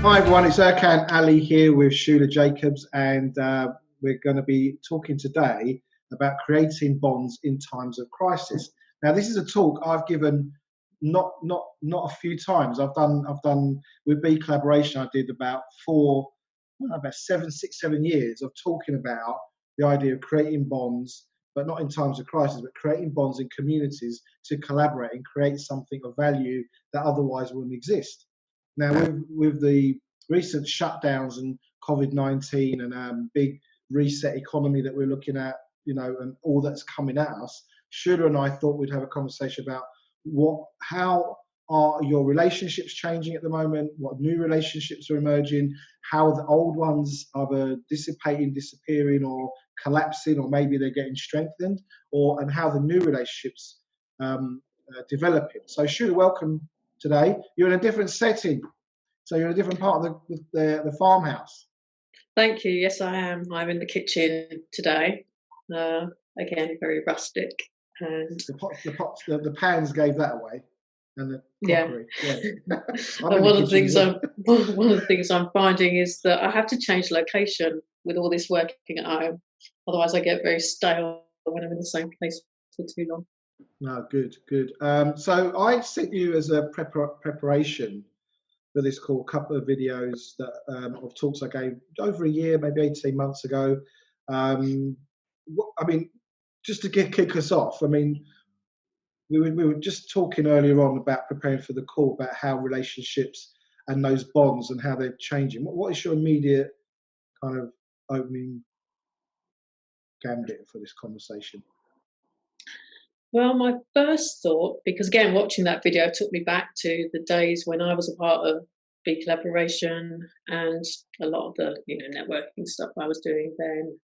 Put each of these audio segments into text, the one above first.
Hi everyone, it's Erkan Ali here with Shulagh Jacobs, and we're going to be talking today about creating bonds in times of crisis. Now, this is a talk I've given not a few times. I've done with B Collaboration. I did about 7 years of talking about the idea of creating bonds, but not in times of crisis, but creating bonds in communities to collaborate and create something of value that otherwise wouldn't exist. Now, with the recent shutdowns and COVID-19 and big reset economy that we're looking at, and all that's coming at us, Shulagh and I thought we'd have a conversation about how are your relationships changing at the moment, what new relationships are emerging, how the old ones are either dissipating, disappearing, or collapsing, or maybe they're getting strengthened, and how the new relationships developing. So Shulagh, welcome today. You're in a different setting. So you're in a different part of the farmhouse. Thank you. Yes, I am. I'm in the kitchen today. Again, very rustic. And the pans gave that away, and the crockery. Yeah. And one of the things I'm finding is that I have to change location with all this working at home. Otherwise, I get very stale when I'm in the same place for too long. No, good. So I sent you as a preparation for this call, a couple of videos that of talks I gave over a year, maybe 18 months ago. Just to kick us off, we were just talking earlier on about preparing for the call, about how relationships and those bonds and how they're changing. What is your immediate kind of opening gambit for this conversation? Well, my first thought, because again, watching that video took me back to the days when I was a part of B Collaboration and a lot of the networking stuff I was doing then,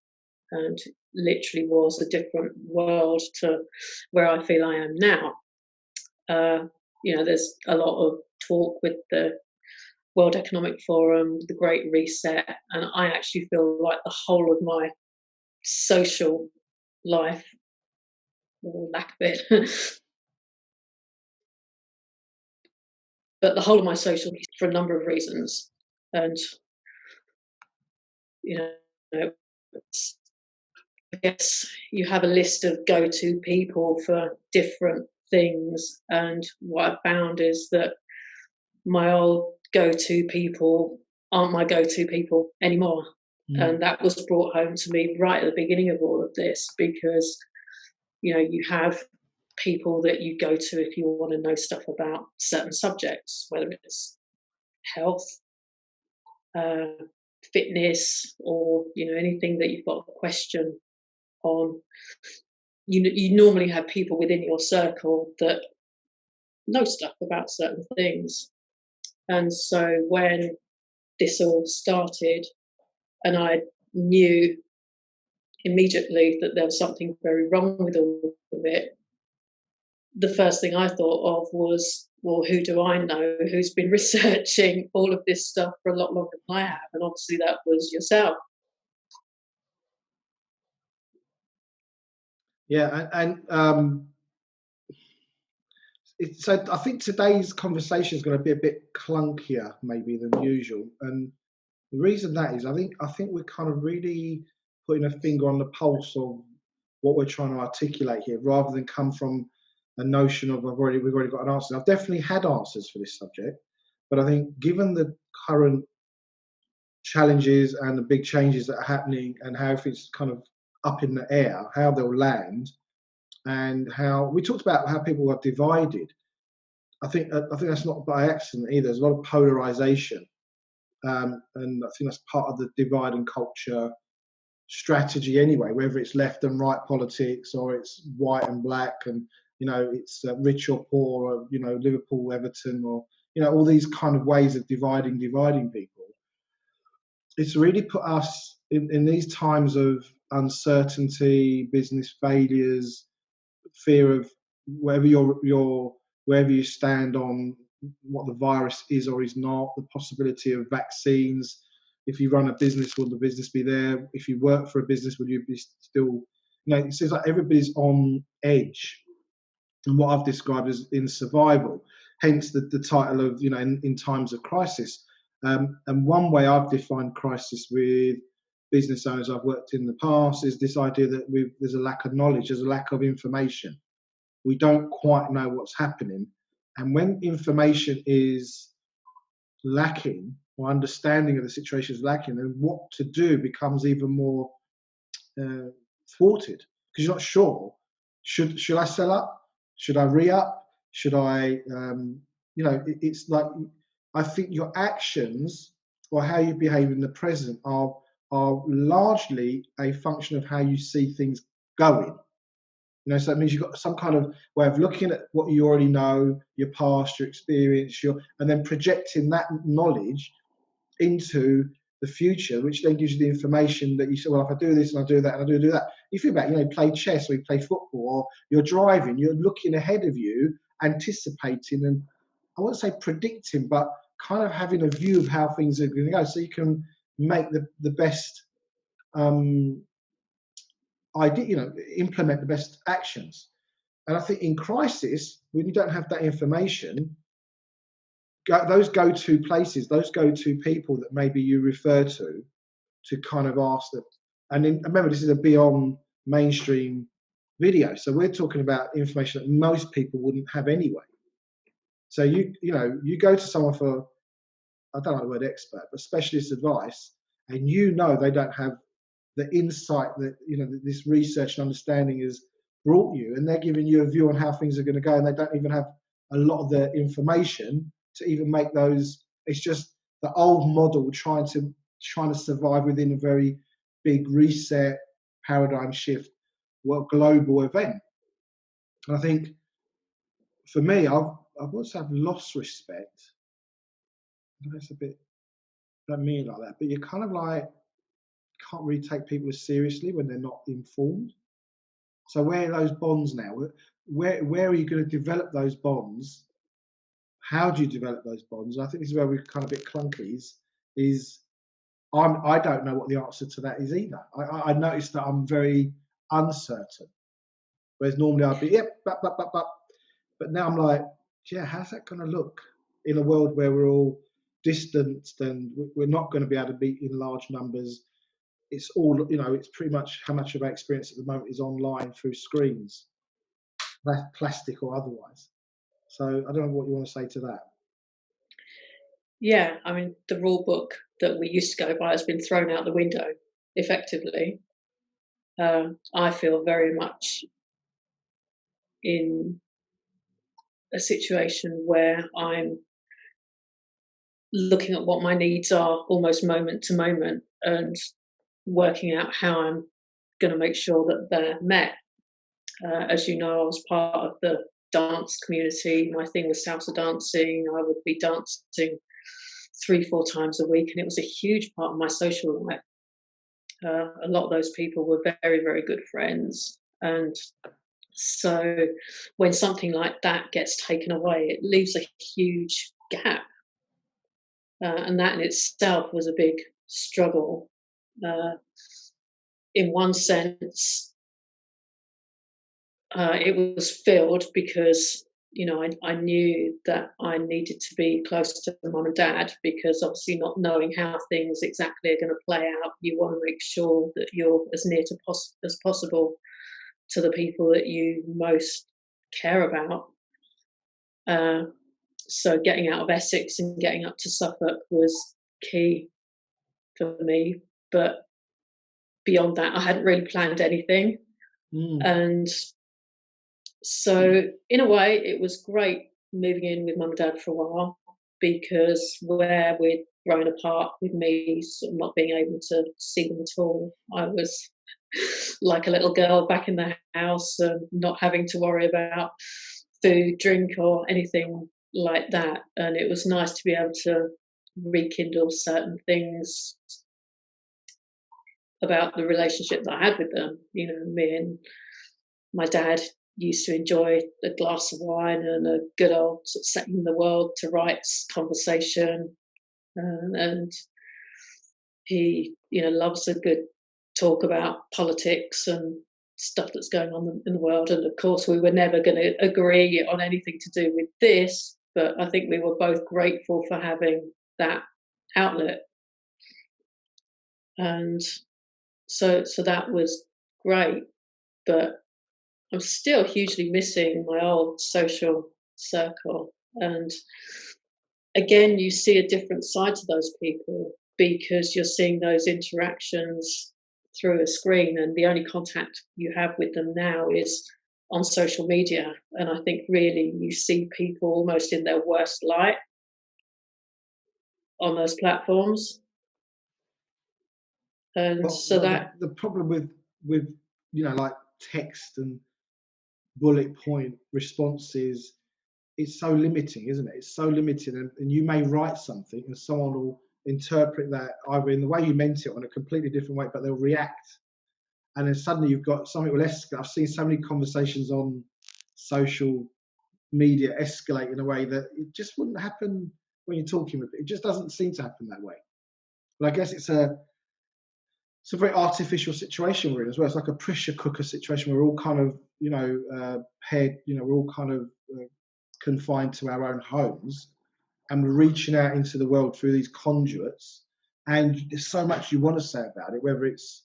and literally was a different world to where I feel I am now. There's a lot of talk with the World Economic Forum, the Great Reset, and I actually feel like the whole of my social life, or lack of it, but the whole of my social life, for a number of reasons. And I guess you have a list of go-to people for different things, and what I found is that my old go-to people aren't my go-to people anymore. And that was brought home to me right at the beginning of all of this, because you have people that you go to if you want to know stuff about certain subjects, whether it's health, fitness, or anything that you've got a question on. You normally have people within your circle that know stuff about certain things. And so when this all started, and I knew immediately that there was something very wrong with all of it, the first thing I thought of was, well, who do I know who's been researching all of this stuff for a lot longer than I have? And obviously that was yourself. Yeah, so I think today's conversation is going to be a bit clunkier maybe than usual, and the reason that is I think we're kind of really putting a finger on the pulse of what we're trying to articulate here, rather than come from a notion of we've already got an answer. I've definitely had answers for this subject, but I think given the current challenges and the big changes that are happening and how it's kind of up in the air, how they'll land, and how we talked about how people are divided. I think that's not by accident either. There's a lot of polarization, and I think that's part of the divide and culture strategy anyway. Whether it's left and right politics, or it's white and black, and it's rich or poor, or Liverpool, Everton, or all these kind of ways of dividing people. It's really put us in these times of uncertainty, business failures, fear of wherever you stand on what the virus is or is not, the possibility of vaccines. If you run a business, will the business be there? If you work for a business, will you be still? It seems like everybody's on edge, and what I've described as in survival. Hence the title of in times of crisis. And one way I've defined crisis with business owners I've worked in the past is this idea that there's a lack of knowledge, there's a lack of information. We don't quite know what's happening. And when information is lacking, or understanding of the situation is lacking, then what to do becomes even more thwarted, because you're not sure. Should I sell up? Should I re-up? Should I, it's like, I think your actions or how you behave in the present are largely a function of how you see things going. So that means you've got some kind of way of looking at what you already know, your past, your experience, and then projecting that knowledge into the future, which then gives you the information that you say, well, if I do this and I do that and I do that. You think about, you play chess or you play football or you're driving, you're looking ahead of you, anticipating, and I won't say predicting, but kind of having a view of how things are going to go, so you can make the best idea, implement the best actions. And I think in crisis, when you don't have that information, those go-to places, those go-to people that maybe you refer to kind of ask them. And remember, this is a beyond mainstream video, so we're talking about information that most people wouldn't have anyway. So you go to someone for, I don't like the word expert, but specialist advice, and they don't have the insight that this research and understanding has brought you, and they're giving you a view on how things are going to go, and they don't even have a lot of the information to even make those. It's just the old model trying to survive within a very big reset, paradigm shift, global event. And I think for me, I've also lost respect. It's a bit, I don't mean like that, but you're kind of like, can't really take people as seriously when they're not informed. So where are those bonds now? Where are you going to develop those bonds? How do you develop those bonds? And I think this is where we're kind of a bit clunky. I don't know what the answer to that is either. I noticed that I'm very uncertain. Whereas normally I'd be, yep, but now I'm like, yeah, how's that going to look in a world where we're all distanced and we're not going to be able to meet in large numbers? It's all, it's pretty much how much of our experience at the moment is online through screens, plastic or otherwise. So I don't know what you want to say to that. Yeah, I mean, the rule book that we used to go by has been thrown out the window, effectively. I feel very much in a situation where I'm looking at what my needs are almost moment to moment and working out how I'm going to make sure that they're met. As you know, I was part of the dance community. My thing was salsa dancing. I would be dancing 3-4 times a week, and it was a huge part of my social life. A lot of those people were very, very good friends. And so when something like that gets taken away, it leaves a huge gap. And that in itself was a big struggle. In one sense, it was filled because I knew that I needed to be close to mum and dad, because obviously not knowing how things exactly are going to play out, you want to make sure that you're as near to as possible to the people that you most care about. So getting out of Essex and getting up to Suffolk was key for me. But beyond that, I hadn't really planned anything. And so in a way, it was great moving in with mum and dad for a while, because where we'd grown apart, with me sort of not being able to see them at all, I was like a little girl back in the house and not having to worry about food, drink or anything like that. And it was nice to be able to rekindle certain things about the relationship that I had with them. Me and my dad used to enjoy a glass of wine and a good old sort of setting the world to rights conversation, and he loves a good talk about politics and stuff that's going on in the world. And of course we were never going to agree on anything to do with this, but I think we were both grateful for having that outlet, and so that was great. But I'm still hugely missing my old social circle, and again, you see a different side to those people because you're seeing those interactions through a screen, and the only contact you have with them now is on social media. And I think really you see people almost in their worst light on those platforms. And so Well, that, the problem with like text and bullet point responses, it's so limiting, isn't it? It's so limiting, and you may write something and someone will interpret that either in the way you meant it or in a completely different way, but they'll react, and then suddenly you've got something will escalate. I've seen so many conversations on social media escalate in a way that it just wouldn't happen when you're talking with it. It just doesn't seem to happen that way. But I guess it's a very artificial situation we're in as well. It's like a pressure cooker situation. We're all kind of, paired, we're all kind of confined to our own homes, and we're reaching out into the world through these conduits. And there's so much you want to say about it, whether it's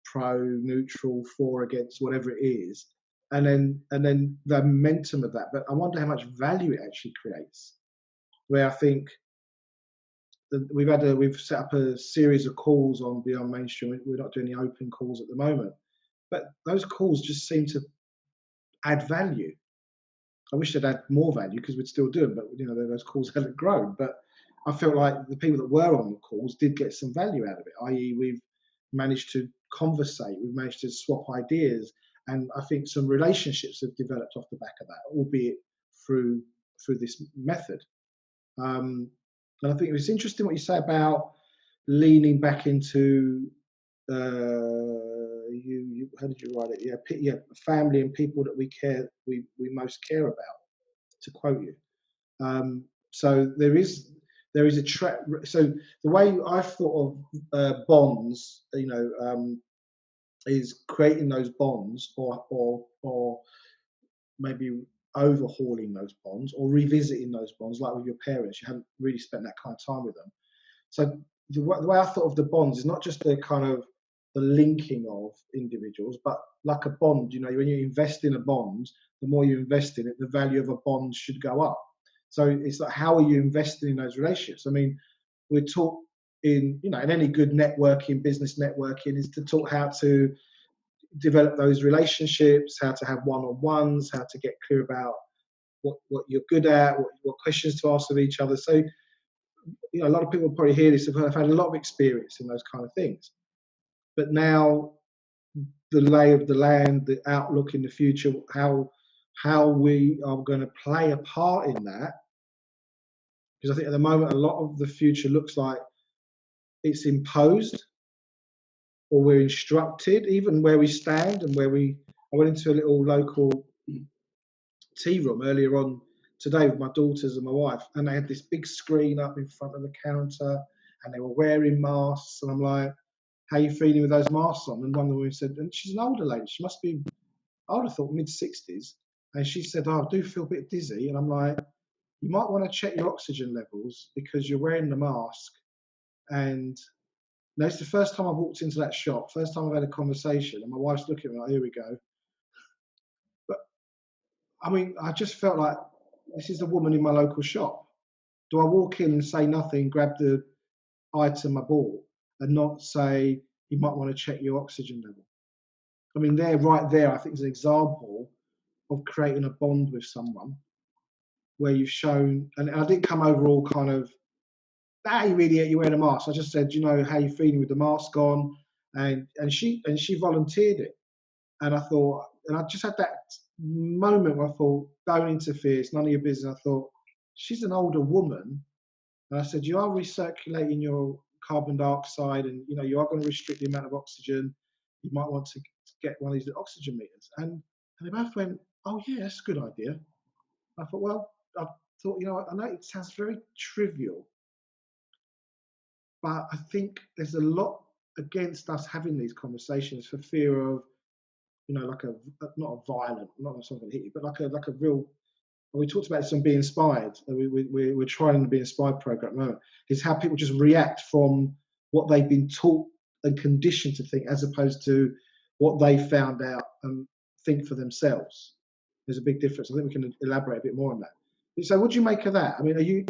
pro, neutral, for, against, whatever it is. And then the momentum of that. But I wonder how much value it actually creates. Where I think we've set up a series of calls on Beyond Mainstream. We're not doing any open calls at the moment, but those calls just seem to add value. I wish they'd add more value because we'd still do them, but those calls hadn't grown. But I felt like the people that were on the calls did get some value out of it. I.e., we've managed to conversate, we've managed to swap ideas, and I think some relationships have developed off the back of that, albeit through this method. And I think it was interesting what you say about leaning back into you. How did you write it? Yeah, family and people that we most care about. To quote you, so there is a track. So the way I've thought of bonds, is creating those bonds, or maybe overhauling those bonds or revisiting those bonds, like with your parents. You haven't really spent that kind of time with them. So the way I thought of the bonds is not just the kind of the linking of individuals, but like a bond. When you invest in a bond, the more you invest in it, the value of a bond should go up. So it's like, how are you investing in those relationships? I mean, we're taught in any good networking, business networking, is to talk how to develop those relationships, how to have one-on-ones, how to get clear about what you're good at, what questions to ask of each other. So, a lot of people probably hear this have had a lot of experience in those kind of things. But now the lay of the land, the outlook in the future, how we are going to play a part in that. Because I think at the moment, a lot of the future looks like it's imposed, or we're instructed, even where we stand and I went into a little local tea room earlier on today with my daughters and my wife, and they had this big screen up in front of the counter, and they were wearing masks, and I'm like, how are you feeling with those masks on? And one of the women said, and she's an older lady, she must be, I would have thought mid-60s, and she said, I do feel a bit dizzy. And I'm like, you might want to check your oxygen levels because you're wearing the mask. And it's the first time I've walked into that shop, first time I've had a conversation, and my wife's looking at me like, here we go. But I mean, I just felt like this is the woman in my local shop. Do I walk in and say nothing, grab the item I bought, and not say, you might want to check your oxygen level? I mean, right there, I think is an example of creating a bond with someone where you've shown, and I didn't come over all kind of, you idiot, you're wearing a mask. I just said, how you feeling with the mask on? And she volunteered it. And I thought, and I just had that moment where I thought, don't interfere, it's none of your business. I thought, she's an older woman. And I said, you are recirculating your carbon dioxide, and you are going to restrict the amount of oxygen. You might want to get one of these oxygen meters. And they both went, oh yeah, that's a good idea. I thought, well, I thought, I know it sounds very trivial, but I think there's a lot against us having these conversations for fear of, like not a violent, not something to hit you, but like a real we talked about this on Be Inspired. We're trying the Be Inspired program at the moment, is how people just react from what they've been taught and conditioned to think, as opposed to what they found out and think for themselves. There's a big difference. I think we can elaborate a bit more on that. So, what do you make of that? I mean, are you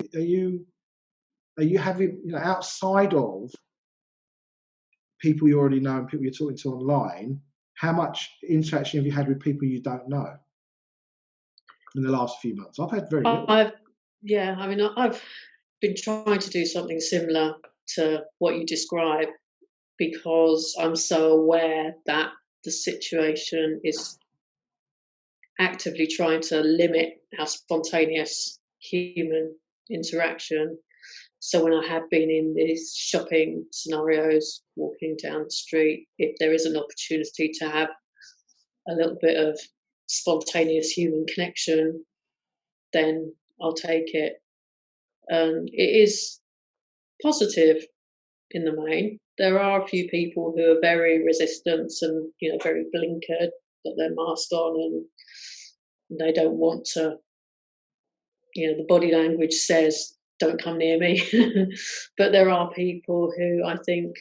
having, outside of people you already know and people you're talking to online, how much interaction have you had with people you don't know in the last few months? I've had very little. I've been trying to do something similar to what you describe, because I'm so aware that the situation is actively trying to limit our spontaneous human interaction. So when I have been in these shopping scenarios, walking down the street, if there is an opportunity to have a little bit of spontaneous human connection, then I'll take it. It is positive in the main. There are a few people who are very resistant and very blinkered, got their mask on, and they don't want to. The body language says, "Don't come near me." But there are people who I think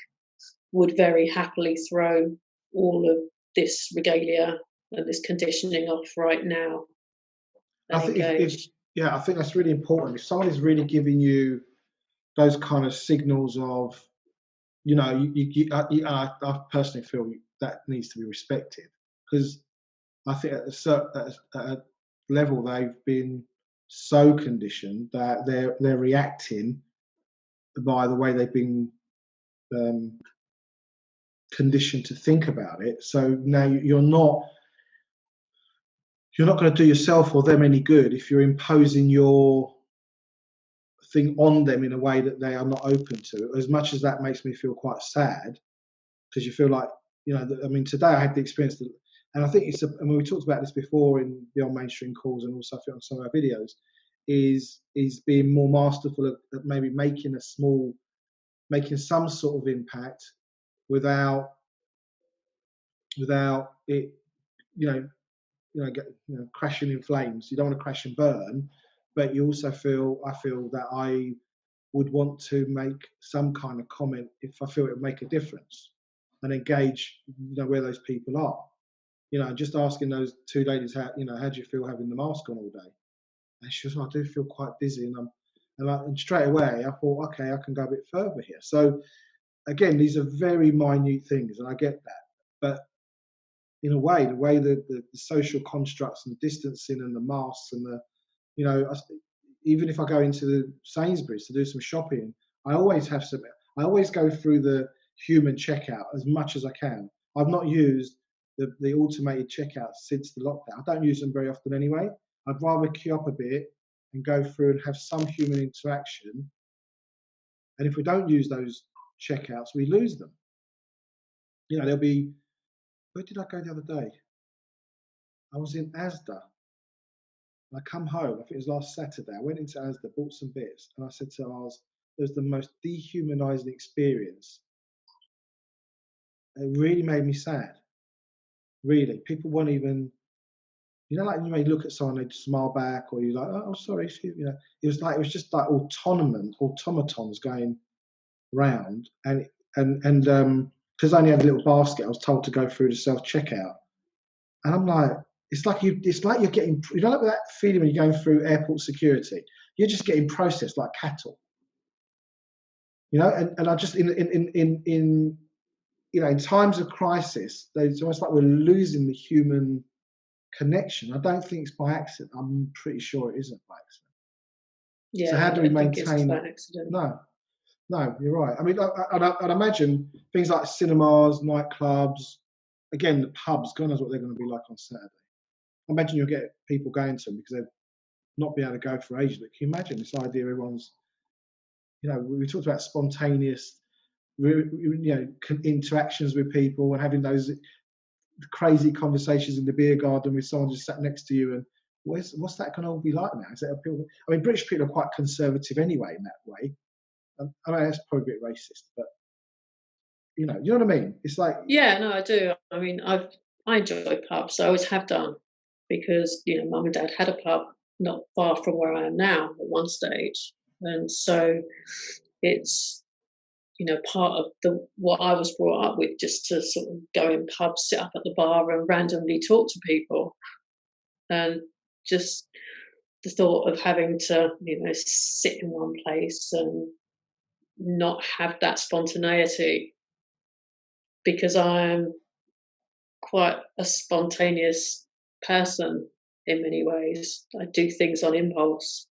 would very happily throw all of this regalia and this conditioning off right now I and think engage. I think that's really important. If someone is really giving you those kind of signals of, I personally feel that needs to be respected, because I think at a level they've been so conditioned that they're reacting by the way they've been conditioned to think about it. So now you're not going to do yourself or them any good if you're imposing your thing on them in a way that they are not open to. As much as that makes me feel quite sad, because you feel like, today I had the experience that, and I think and we talked about this before in Beyond Mainstream calls and also on some of our videos, is being more masterful at maybe making some sort of impact without it, crashing in flames. You don't want to crash and burn, but you also I feel that I would want to make some kind of comment if I feel it would make a difference, and engage, where those people are. Just asking those two ladies, how do you feel having the mask on all day? And she was like, I do feel quite dizzy, and straight away I thought, okay, I can go a bit further here. So again, these are very minute things, and I get that, but in a way, the way the social constructs and the distancing and the masks and even if I go into the Sainsbury's to do some shopping, I always go through the human checkout as much as I can. I've not used the automated checkout since the lockdown. I don't use them very often anyway. I'd rather queue up a bit and go through and have some human interaction. And if we don't use those checkouts, we lose them. There'll be, where did I go the other day? I was in Asda. I come home, I think it was last Saturday, I went into Asda, bought some bits, and I said to ours, it was the most dehumanizing experience. It really made me sad. Really. People weren't even, like you may look at someone, they smile back, or you're like, oh, sorry, excuse me. It was just like automatons going round, and because I only had a little basket, I was told to go through the self checkout, and I'm like, it's like you're getting, like that feeling when you're going through airport security, you're just getting processed like cattle, and I just in times of crisis, it's almost like we're losing the human connection. I don't think it's by accident. I'm pretty sure it isn't by accident. Yeah, so how do we maintain it's by accident. No, you're right. I'd imagine things like cinemas, nightclubs, again, the pubs, God knows what they're going to be like on Saturday. I imagine you'll get people going to them because they've not been able to go for ages. But can you imagine this idea of everyone's, we talked about spontaneous, interactions with people and having those crazy conversations in the beer garden with someone just sat next to you, and what's that going to all be like now? Is that people? British people are quite conservative anyway in that way. I know that's probably a bit racist, but you know what I mean? It's like, yeah, no, I do. I enjoy pubs. I always have done, because Mum and Dad had a pub not far from where I am now at one stage. And so it's, part of what I was brought up with, just to sort of go in pubs, sit up at the bar and randomly talk to people. And just the thought of having to, sit in one place and not have that spontaneity, because I'm quite a spontaneous person in many ways. I do things on impulse.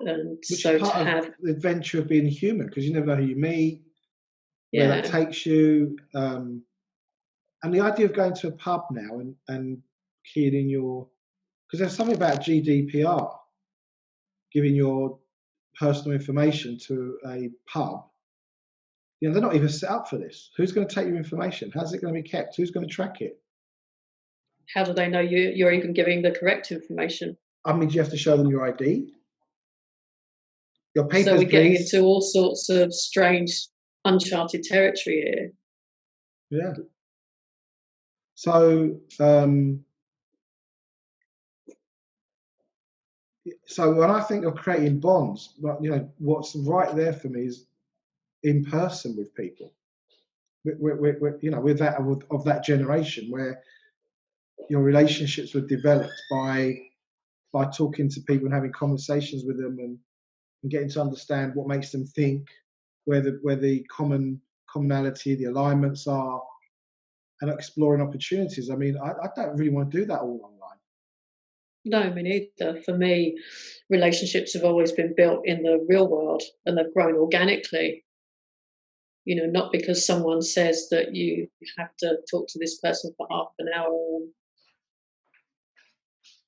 And Which so is to part of have, the adventure of being human, because you never know who you meet, where that yeah, takes you. And the idea of going to a pub now and keying in your, because there's something about GDPR, giving your personal information to a pub. They're not even set up for this. Who's going to take your information? How's it going to be kept? Who's going to track it? how do they know you're even giving the correct information? I mean, do you have to show them your ID? Your So papers, we're getting please. into all sorts of strange, uncharted territory here. Yeah. So, so when I think of creating bonds, what's right there for me is in person with people. With that of that generation where your relationships were developed by talking to people and having conversations with them and getting to understand what makes them think, where the commonality, the alignments are, and exploring opportunities. I mean, I don't really want to do that all online. No, me neither. For me, relationships have always been built in the real world, and they've grown organically. Not because someone says that you have to talk to this person for half an hour,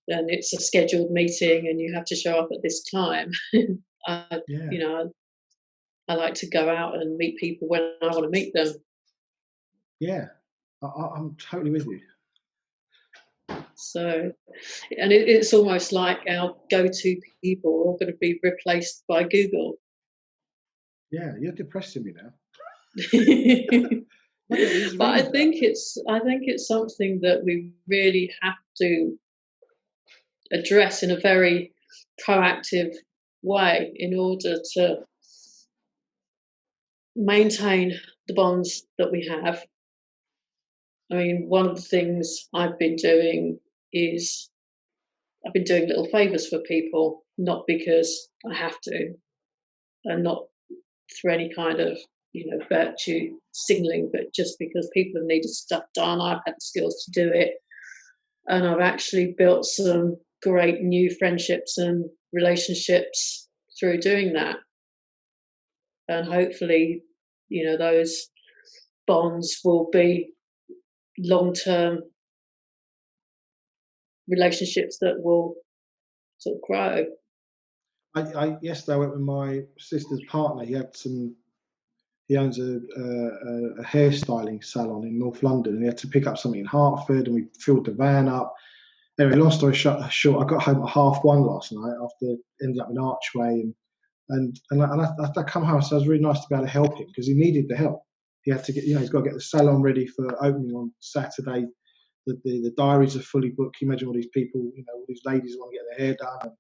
and it's a scheduled meeting and you have to show up at this time. I, Yeah, you know, I like to go out and meet people when I want to meet them. yeah, I'm totally with you. So, and it's almost like our go-to people are going to be replaced by Google. Yeah, you're depressing me now. But But it's I really, think it's something that we really have to address in a very proactive way in order to maintain the bonds that we have. I mean, one of the things I've been doing is I've been doing little favors for people, not because I have to, and not through any kind of, virtue signaling, but just because people have needed stuff done. I've had the skills to do it. And I've actually built some great new friendships and relationships through doing that. And hopefully, those bonds will be long term relationships that will sort of grow. yesterday I went with my sister's partner. He owns a hairstyling salon in North London, and he had to pick up something in Hertford, and we filled the van up. Anyway, long story short, I got home at 1:30 last night after ending up in Archway, and I come home, so it was really nice to be able to help him because he needed the help. He had to get, he's got to get the salon ready for opening on Saturday. The diaries are fully booked. Can you imagine all these people, all these ladies want to get their hair done,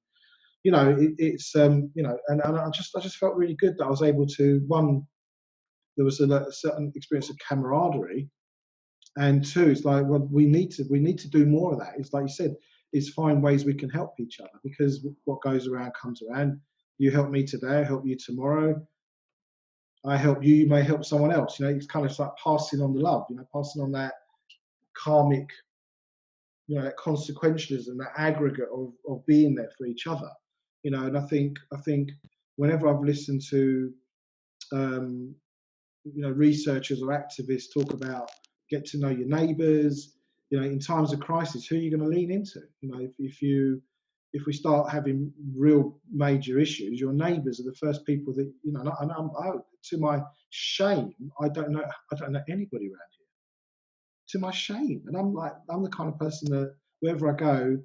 and and I just felt really good that I was able to, one, there was a certain experience of camaraderie, and two, it's like, well, we need to do more of that. It's like you said, is find ways we can help each other, because what goes around comes around. You help me today, I help you tomorrow. I help you, you may help someone else. It's kind of like passing on the love, passing on that karmic, that consequentialism, that aggregate of being there for each other. And I think whenever I've listened to researchers or activists talk about get to know your neighbours, in times of crisis, who are you going to lean into? If we start having real major issues, your neighbours are the first people that, to my shame, I don't know anybody around here, to my shame. And I'm the kind of person that wherever I go,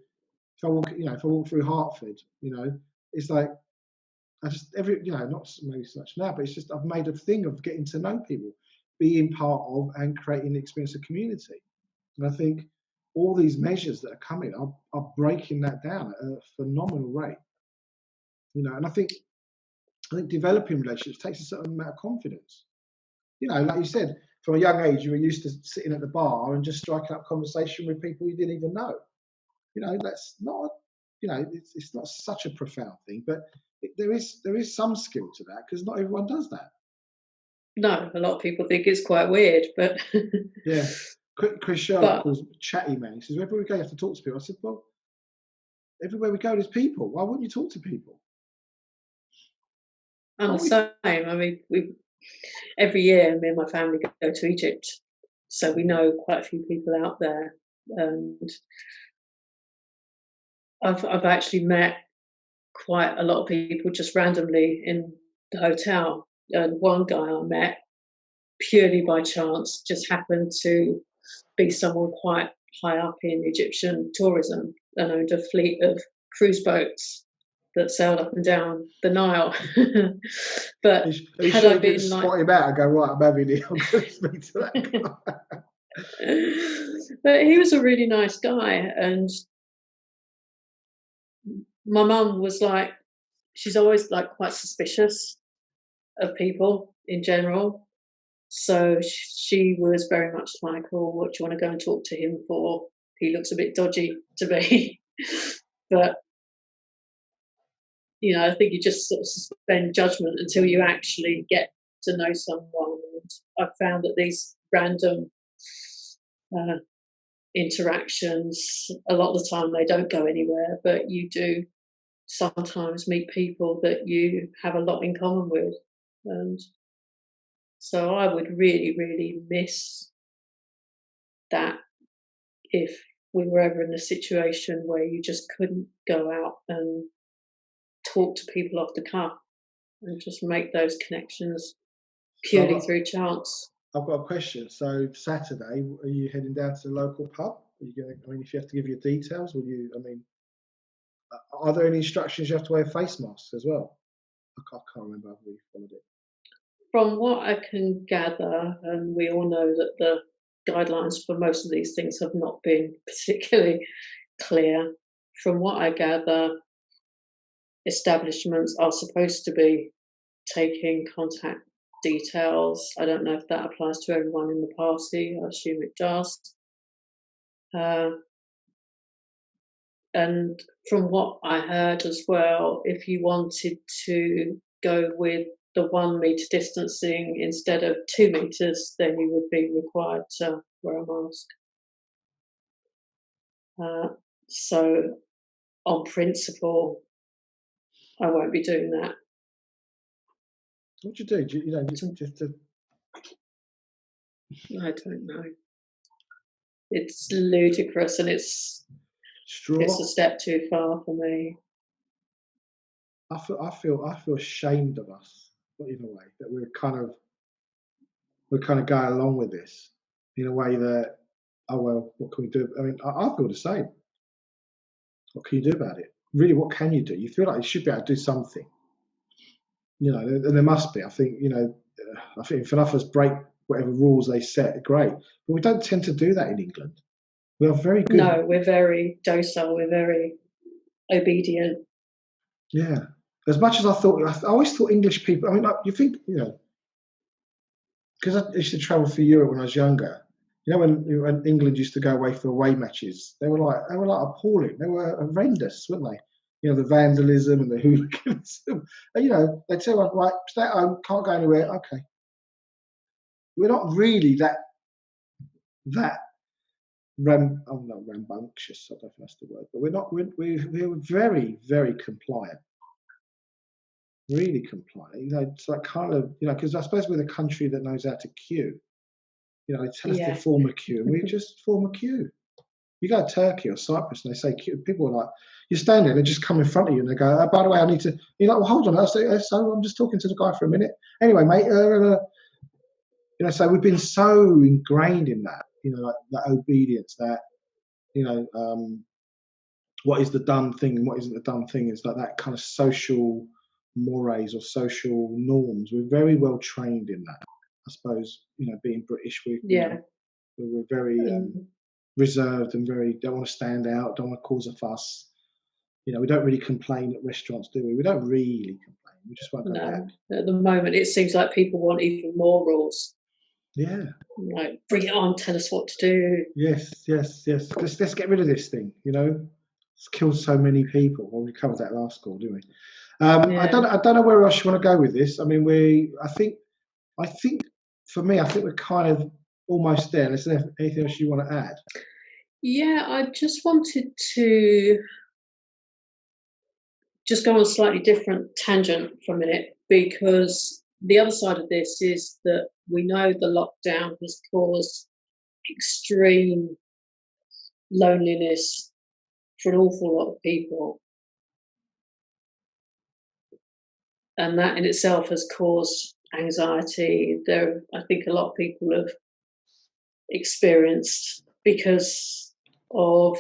if I walk through Hertford, it's like, I just not maybe so much now, but it's just I've made a thing of getting to know people, being part of, and creating the experience of community. And I think all these measures that are coming are breaking that down at a phenomenal rate. And I think developing relationships takes a certain amount of confidence. Like you said, from a young age, you were used to sitting at the bar and just striking up conversation with people you didn't even know. That's not, it's not such a profound thing, but there is some skill to that, because not everyone does that. No, a lot of people think it's quite weird, but yeah. Chris Sherlock calls it chatty man. He says, wherever we go, you have to talk to people. I said, well, everywhere we go, there's people. Why wouldn't you talk to people? I'm the same. I mean, every year, me and my family go to Egypt, so we know quite a few people out there, and I've actually met quite a lot of people just randomly in the hotel. And one guy I met purely by chance just happened to be someone quite high up in Egyptian tourism and owned a fleet of cruise boats that sailed up and down the Nile. But had I been spot him out and go, right, I'm having it, I'm going to speak to that guy. But he was a really nice guy, and my mum was like, she's always like quite suspicious of people in general. So she was very much like, oh, what do you want to go and talk to him for? He looks a bit dodgy to me. But, I think you just sort of suspend judgment until you actually get to know someone. And I've found that these random interactions, a lot of the time they don't go anywhere, but you do sometimes meet people that you have a lot in common with. And so I would really, really miss that if we were ever in a situation where you just couldn't go out and talk to people off the cuff and just make those connections purely through chance. I've got a question. So Saturday, are you heading down to the local pub? Are you going to, if you have to give your details, are there any instructions you have to wear face masks as well? I can't remember how we followed it. From what I can gather, and we all know that the guidelines for most of these things have not been particularly clear. From what I gather, establishments are supposed to be taking contact details. I don't know if that applies to everyone in the party. I assume it does. And from what I heard as well, if you wanted to go with the 1 metre distancing instead of 2 metres, then you would be required to wear a mask. So on principle, I won't be doing that. What do you do? Just to... I don't know. It's ludicrous, and it's a step too far for me. I feel ashamed of us, in a way, that we're kind of going along with this in a way that, oh well, what can we do? I mean, I feel the same. What can you do about it? Really, what can you do? You feel like you should be able to do something. And there must be. I think if enough of us break whatever rules they set, great. But we don't tend to do that in England. We are very good. No, we're very docile. We're very obedient. Yeah. As much as I always thought English people, I mean, you think, because I used to travel through Europe when I was younger. When England used to go away for away matches, they were like appalling. They were horrendous, weren't they? The vandalism and the hooliganism. And, they'd say, right, stay at home, can't go anywhere. Okay. We're not really that not rambunctious, I don't know if that's the word, but we're very, very compliant. Really compliant. It's like kind of, because I suppose we're the country that knows how to queue. They tell us to form a queue, and we just form a queue. You go to Turkey or Cyprus, and they say queue. People are like, you stand there, and they just come in front of you, and they go, oh, by the way, I need to. You're like, well, hold on, so I'm just talking to the guy for a minute. Anyway, mate, so we've been so ingrained in that, like that obedience, that, what is the done thing and what isn't the done thing, is like that kind of social mores or social norms. We're very well trained in that. I suppose, being British, we're very reserved and don't want to stand out, don't want to cause a fuss. You know, we don't really complain at restaurants, do we? We don't really complain. We just won't go back. No, at the moment it seems like people want even more rules. Yeah. Like, bring it on, tell us what to do. Yes. Let's get rid of this thing. You know, it's killed so many people. Well, we covered that last call, didn't we? Yeah. I don't know where else you want to go with this. I mean, I think for me, I think we're kind of almost there. Is there anything else you want to add? Yeah, I just wanted to just go on a slightly different tangent for a minute, because the other side of this is that we know the lockdown has caused extreme loneliness for an awful lot of people. And that in itself has caused anxiety. I think a lot of people have experienced, because of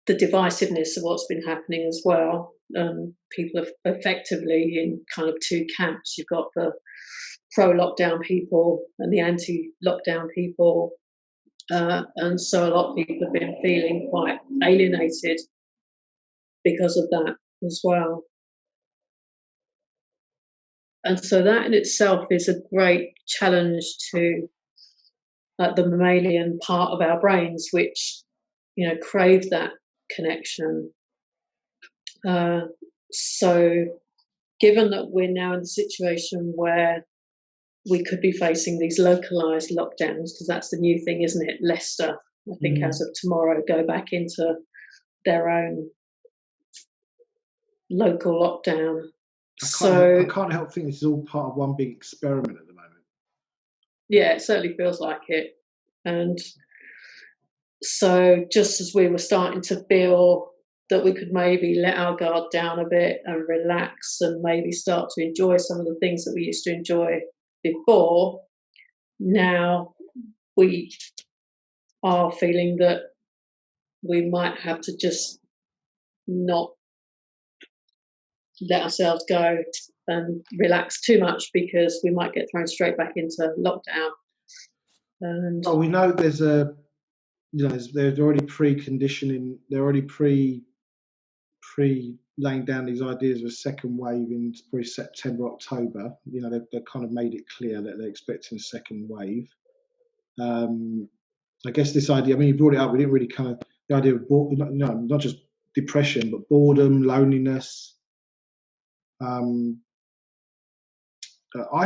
the divisiveness of what's been happening as well. People are effectively in kind of two camps. You've got the pro-lockdown people and the anti-lockdown people. And so a lot of people have been feeling quite alienated because of that as well. And so that in itself is a great challenge to the mammalian part of our brains, which, you know, crave that connection. So given that we're now in the situation where we could be facing these localized lockdowns, because that's the new thing, isn't it? Leicester, I think, as of tomorrow, go back into their own local lockdown. I can't help thinking this is all part of one big experiment at the moment. Yeah, it certainly feels like it. And so just as we were starting to feel that we could maybe let our guard down a bit and relax and maybe start to enjoy some of the things that we used to enjoy before, now we are feeling that we might have to just not let ourselves go and relax too much, because we might get thrown straight back into lockdown. And well, we know there's there's already preconditioning, they're already pre laying down these ideas of a second wave in probably September, October. You know, they've kind of made it clear that they're expecting a second wave. I guess this idea, I mean, you brought it up, we didn't really kind of, the idea of, not just depression, but boredom, loneliness. I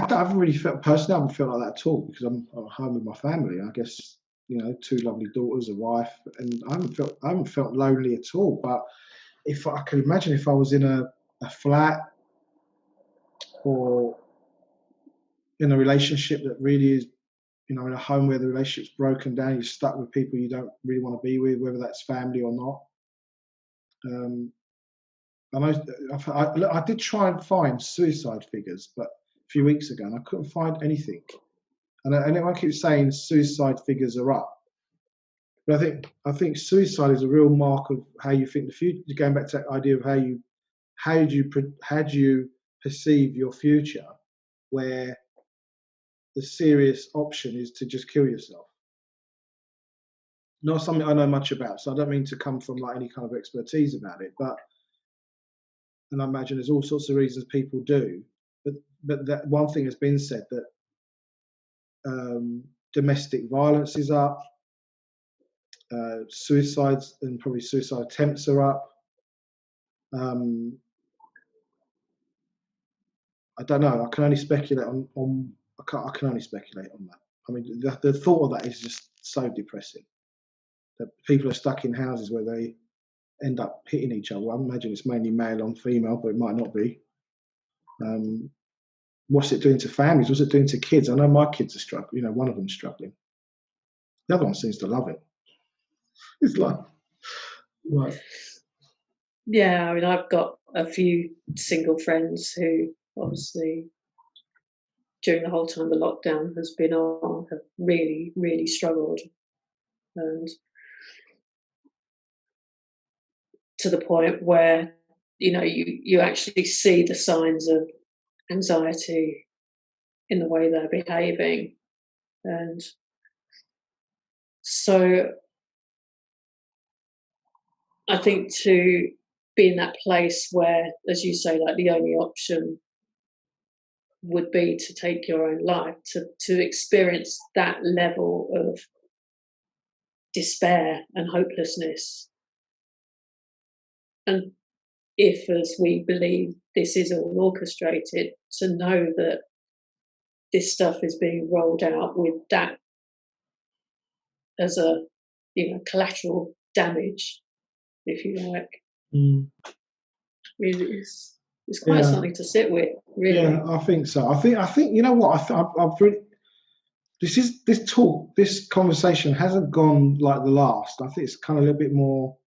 haven't really felt, personally, I haven't felt like that at all, because I'm home with my family. I guess, you know, two lovely daughters, a wife, and I haven't felt lonely at all. But if I could imagine if I was in a flat or in a relationship that really is, you know, in a home where the relationship's broken down, you're stuck with people you don't really want to be with, whether that's family or not. I did try and find suicide figures, but a few weeks ago, and I couldn't find anything. And everyone keeps saying suicide figures are up, but I think suicide is a real mark of how you think the future. Going back to that idea of how do you perceive your future, where the serious option is to just kill yourself. Not something I know much about, so I don't mean to come from like any kind of expertise about it, but, and I imagine there's all sorts of reasons people do, but that one thing has been said, that domestic violence is up, suicides and probably suicide attempts are up. I don't know. I can only speculate on I can only speculate on that. I mean, the thought of that is just so depressing. That people are stuck in houses where they end up hitting each other. I imagine it's mainly male on female, but it might not be. What's it doing to families? What's it doing to kids? I know my kids are struggling. You know, one of them's struggling. The other one seems to love it. It's like, right. Yeah, I mean, I've got a few single friends who obviously during the whole time the lockdown has been on have really, really struggled, and to the point where, you know, you actually see the signs of anxiety in the way they're behaving. And so I think to be in that place where, as you say, like the only option would be to take your own life, to experience that level of despair and hopelessness. And if, as we believe, this is all orchestrated, to know that this stuff is being rolled out with that as a, collateral damage, if you like, it's quite Yeah, something to sit with, really. yeah, I think so. I think you know what? I've really, this conversation hasn't gone like the last. I think it's kind of a little bit more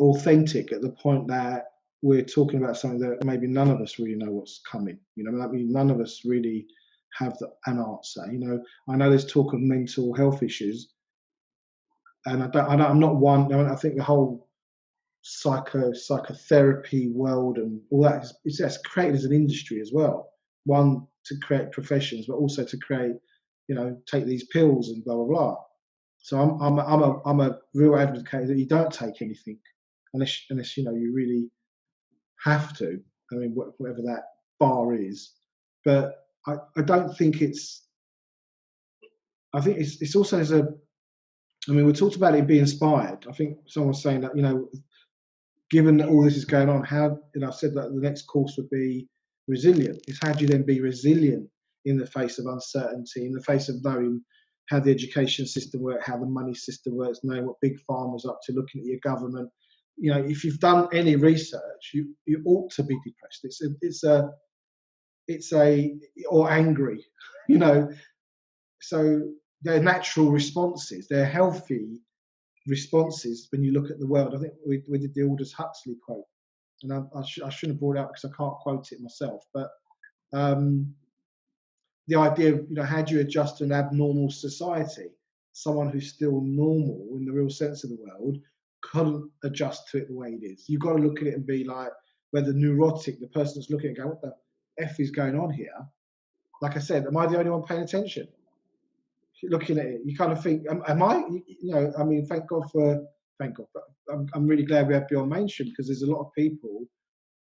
authentic at the point that we're talking about something that maybe none of us really know what's coming. I mean, none of us really have an answer. I know there's talk of mental health issues, and I'm not one. I think the whole psychotherapy world and all that is created as an industry as well. One, to create professions, but also to create, take these pills and blah blah blah. So I'm a real advocate that you don't take anything unless you really have to. I mean, whatever that bar is. But I don't think it's. I think it's also as a. I mean, we talked about it being inspired. I think someone was saying that given that all this is going on, how, I said that the next course would be resilient. Is how do you then be resilient in the face of uncertainty, in the face of knowing how the education system works, how the money system works, knowing what big pharma's up to, looking at your government. If you've done any research, you ought to be depressed. It's a or angry, So they're natural responses. They're healthy responses when you look at the world. I think we did the Aldous Huxley quote, and I shouldn't have brought it up because I can't quote it myself, but the idea of how do you adjust to an abnormal society? Someone who's still normal in the real sense of the word can't adjust to it the way it is. You've got to look at it and be like, whether neurotic, the person that's looking at it, going, what the F is going on here? Like I said, am I the only one paying attention? Looking at it, you kind of think, am I? I mean, thank God. But I'm really glad we have Beyond Mainstream, because there's a lot of people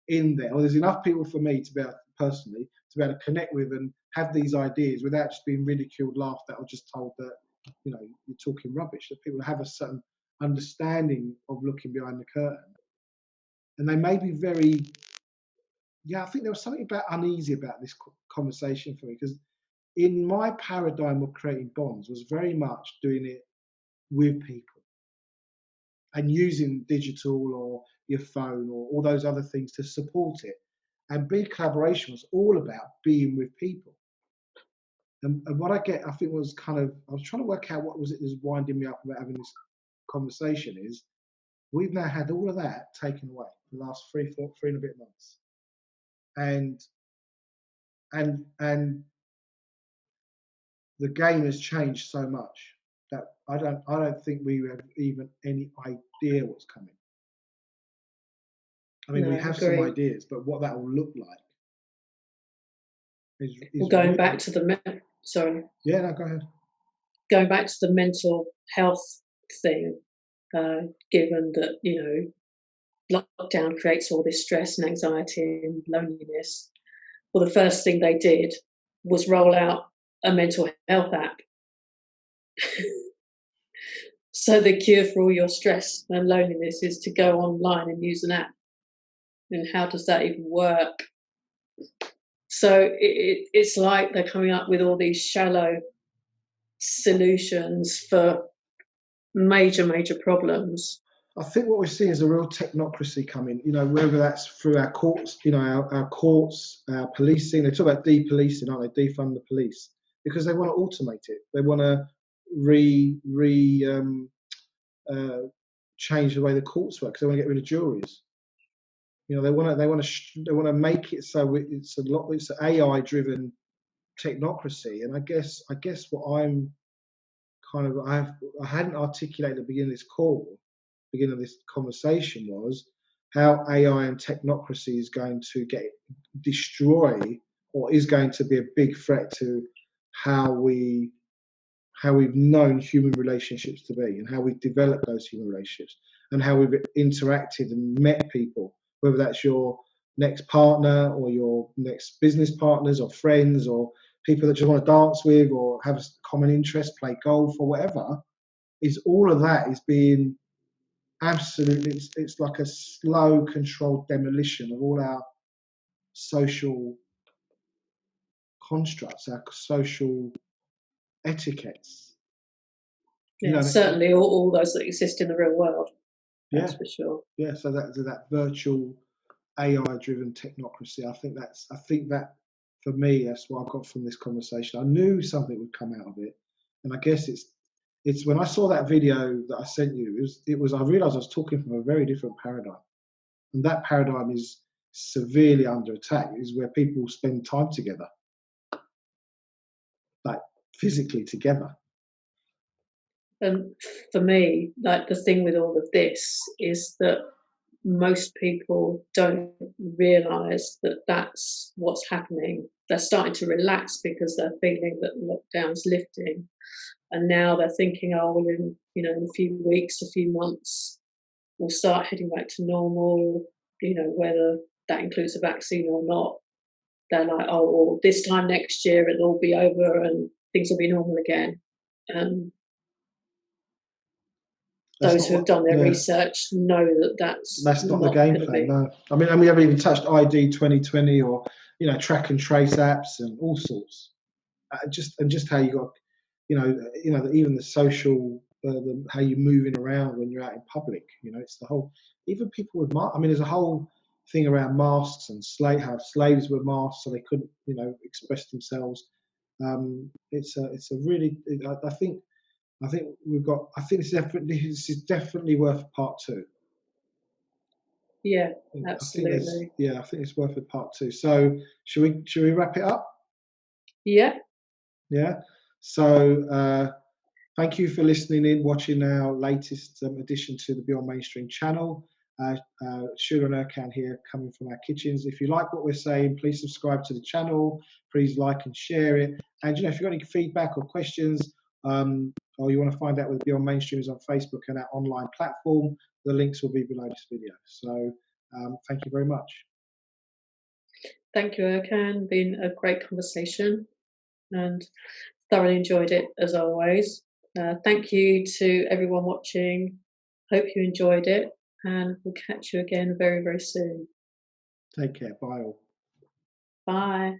in there, or there's enough people for me to be able, personally, to be able to connect with and have these ideas without just being ridiculed, laughed at, or just told that you're talking rubbish. That people have a certain understanding of looking behind the curtain, and they may be very. Yeah, I think there was something uneasy about this conversation for me, because in my paradigm of creating bonds was very much doing it with people and using digital or your phone or all those other things to support it. And big collaboration was all about being with people. And what I think was I was trying to work out what was it that was winding me up about having this conversation is we've now had all of that taken away for the last three and a bit months. And the game has changed so much that I don't think we have even any idea what's coming. I mean, we have some ideas, but what that will look like is going really back to the sorry. Yeah, no, go ahead. Going back to the mental health thing, given that lockdown creates all this stress and anxiety and loneliness. Well, the first thing they did was roll out a mental health app. So the cure for all your stress and loneliness is to go online and use an app. And how does that even work? So it's like they're coming up with all these shallow solutions for major problems. I think what we're seeing is a real technocracy coming, whether that's through our courts, our courts, our policing. They talk about depolicing, aren't they? Defund the police, because they want to automate it. They want to change the way the courts work, because they want to get rid of juries. They want to make it so it's an AI driven technocracy. And I guess what I'm I hadn't articulated at the beginning of this beginning of this conversation, was how AI and technocracy is going to destroy, or is going to be a big threat to how we how we've known human relationships to be, and how we've developed those human relationships, and how we've interacted and met people, whether that's your next partner or your next business partners or friends or people that you want to dance with or have a common interest, play golf or whatever, is all of that is being absolutely, it's like a slow, controlled demolition of all our social constructs, our social etiquettes. You Yeah, know, certainly all those that exist in the real world. That's yeah, for sure. yeah. So that virtual AI-driven technocracy. I think that for me, that's what I got from this conversation. I knew something would come out of it, and I guess it's when I saw that video that I sent you, it was I realised I was talking from a very different paradigm, and that paradigm is severely under attack. Is where people spend time together, like physically together. And for me, like the thing with all of this is that most people don't realize that that's what's happening. They're starting to relax because they're feeling that lockdown's lifting, and now they're thinking, oh, well, in a few weeks, a few months, we'll start heading back to normal. Whether that includes a vaccine or not. They're like, oh, well, this time next year it'll all be over and things will be normal again. That's Those not who have what. done their Yeah, research know that that's that's not the not game going to plan. be. No, I mean, and we haven't even touched ID 2020 or track and trace apps and all sorts. Just how you got, even the social, how you're moving around when you're out in public. It's the whole, even people with masks. I mean, there's a whole thing around masks and how slaves were masked so they couldn't, express themselves. It's a really, I think we've got. I think this is definitely worth part two. Yeah, I think there's, absolutely. yeah, I think it's worth a part two. So should we wrap it up? Yeah, Yeah. So thank you for listening in, watching our latest addition to the Beyond Mainstream channel. Shulagh and Erkan here, coming from our kitchens. If you like what we're saying, please subscribe to the channel. Please like and share it. And if you've got any feedback or questions, or you want to find out what Beyond Mainstream is on Facebook and our online platform, the links will be below this video. So thank you very much. thank you, Erkan. Been a great conversation and thoroughly enjoyed it as always. Thank you to everyone watching. Hope you enjoyed it, and we'll catch you again very, very soon. Take care. Bye all. Bye.